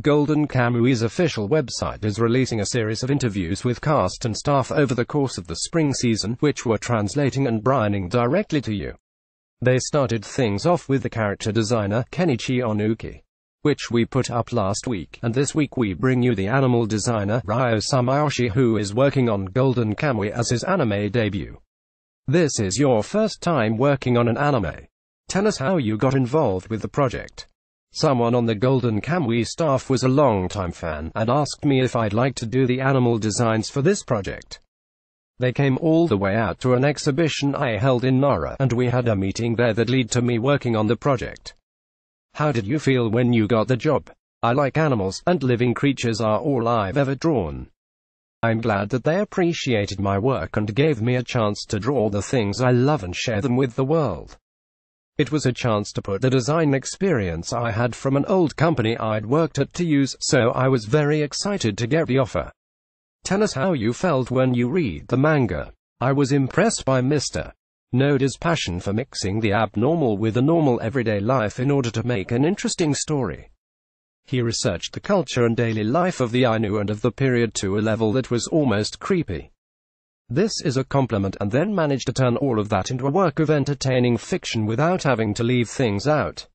Golden Kamuy's official website is releasing a series of interviews with cast and staff over the course of the spring season, which we're translating and brining directly to you. They started things off with the character designer, Kenichi Onuki, which we put up last week, and this week we bring you the animal designer, Ryo Sumiyoshi, who is working on Golden Kamuy as his anime debut. This is your first time working on an anime. Tell us how you got involved with the project. Someone on the Golden Kamuy staff was a long-time fan, and asked me if I'd like to do the animal designs for this project. They came all the way out to an exhibition I held in Nara, and we had a meeting there that led to me working on the project. How did you feel when you got the job? I like animals, and living creatures are all I've ever drawn. I'm glad that they appreciated my work and gave me a chance to draw the things I love and share them with the world. It was a chance to put the design experience I had from an old company I'd worked at to use, so I was very excited to get the offer. Tell us how you felt when you read the manga. I was impressed by Mr. Noda's passion for mixing the abnormal with the normal everyday life in order to make an interesting story. He researched the culture and daily life of the Ainu and of the period to a level that was almost creepy. This is a compliment, and then managed to turn all of that into a work of entertaining fiction without having to leave things out.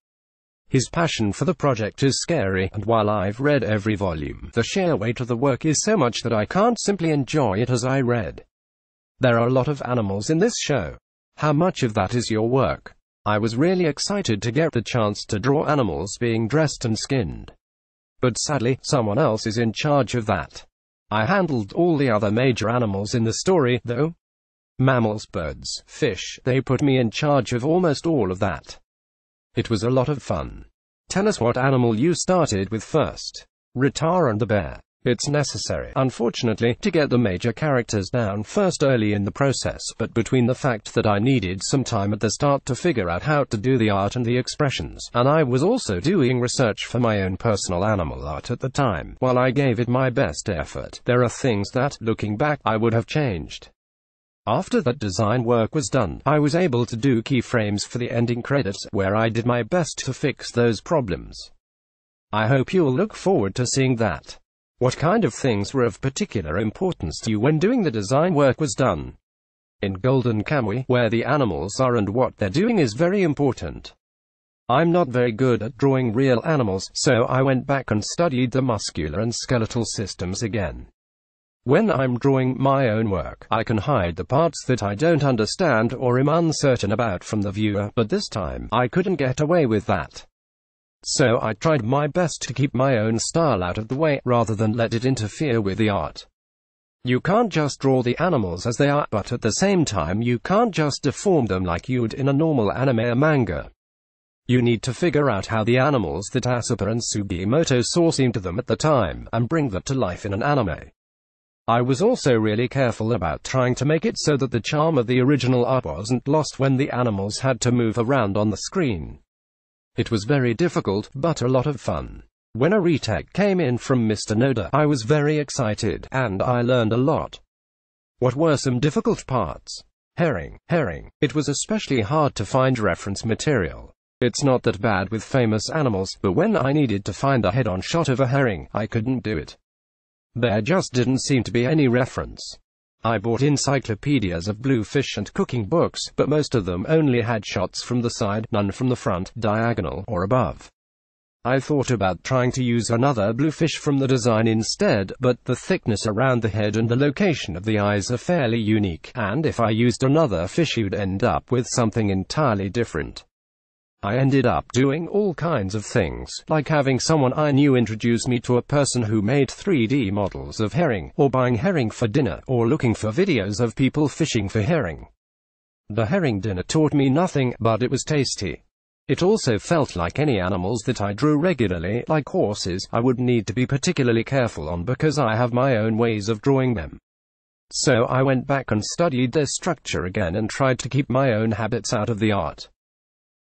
His passion for the project is scary, and while I've read every volume, the sheer weight of the work is so much that I can't simply enjoy it as I read. There are a lot of animals in this show. How much of that is your work? I was really excited to get the chance to draw animals being dressed and skinned. But sadly, someone else is in charge of that. I handled all the other major animals in the story, though. Mammals, birds, fish, they put me in charge of almost all of that. It was a lot of fun. Tell us what animal you started with first. Ritara and the bear. It's necessary, unfortunately, to get the major characters down first early in the process, but between the fact that I needed some time at the start to figure out how to do the art and the expressions, and I was also doing research for my own personal animal art at the time, while I gave it my best effort, there are things that, looking back, I would have changed. After that design work was done, I was able to do keyframes for the ending credits, where I did my best to fix those problems. I hope you'll look forward to seeing that. What kind of things were of particular importance to you when doing the design work was done? In Golden Kamuy, where the animals are and what they're doing is very important. I'm not very good at drawing real animals, so I went back and studied the muscular and skeletal systems again. When I'm drawing my own work, I can hide the parts that I don't understand or am uncertain about from the viewer, but this time, I couldn't get away with that. So I tried my best to keep my own style out of the way, rather than let it interfere with the art. You can't just draw the animals as they are, but at the same time you can't just deform them like you'd in a normal anime or manga. You need to figure out how the animals that Asapa and Sugimoto saw seemed to them at the time, and bring that to life in an anime. I was also really careful about trying to make it so that the charm of the original art wasn't lost when the animals had to move around on the screen. It was very difficult, but a lot of fun. When a retake came in from Mr. Noda, I was very excited, and I learned a lot. What were some difficult parts? Herring. It was especially hard to find reference material. It's not that bad with famous animals, but when I needed to find a head-on shot of a herring, I couldn't do it. There just didn't seem to be any reference. I bought encyclopedias of bluefish and cooking books, but most of them only had shots from the side, none from the front, diagonal, or above. I thought about trying to use another bluefish from the design instead, but the thickness around the head and the location of the eyes are fairly unique, and if I used another fish you'd end up with something entirely different. I ended up doing all kinds of things, like having someone I knew introduce me to a person who made 3D models of herring, or buying herring for dinner, or looking for videos of people fishing for herring. The herring dinner taught me nothing, but it was tasty. It also felt like any animals that I drew regularly, like horses, I would need to be particularly careful on because I have my own ways of drawing them. So I went back and studied their structure again and tried to keep my own habits out of the art.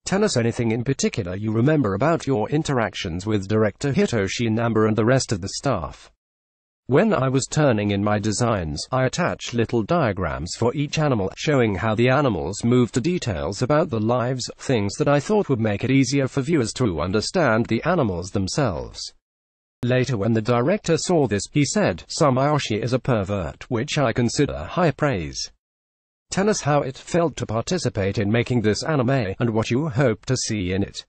Tell us anything in particular you remember about your interactions with director Hitoshi Namba and the rest of the staff. When I was turning in my designs, I attached little diagrams for each animal, showing how the animals moved to details about the lives, things that I thought would make it easier for viewers to understand the animals themselves. Later when the director saw this, he said, "Sumiyoshi is a pervert," which I consider high praise. Tell us how it felt to participate in making this anime, and what you hope to see in it.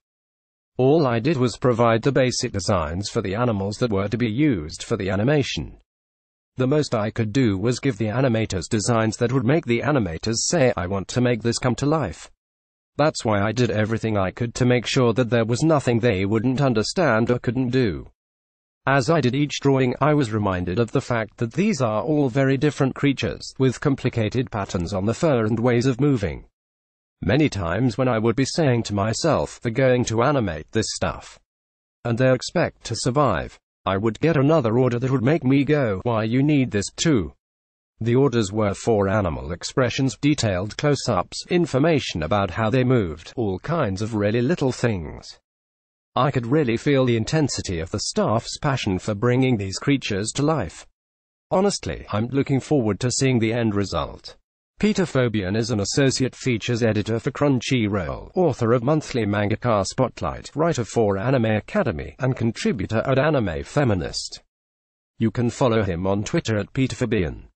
All I did was provide the basic designs for the animals that were to be used for the animation. The most I could do was give the animators designs that would make the animators say, "I want to make this come to life." That's why I did everything I could to make sure that there was nothing they wouldn't understand or couldn't do. As I did each drawing, I was reminded of the fact that these are all very different creatures, with complicated patterns on the fur and ways of moving. Many times when I would be saying to myself, "They're going to animate this stuff, and they expect to survive," I would get another order that would make me go, "Why, you need this too." The orders were for animal expressions, detailed close-ups, information about how they moved, all kinds of really little things. I could really feel the intensity of the staff's passion for bringing these creatures to life. Honestly, I'm looking forward to seeing the end result. Peter Fabian is an associate features editor for Crunchyroll, author of monthly Mangaka Spotlight, writer for Anime Academy, and contributor at Anime Feminist. You can follow him on Twitter at Peter Fabian.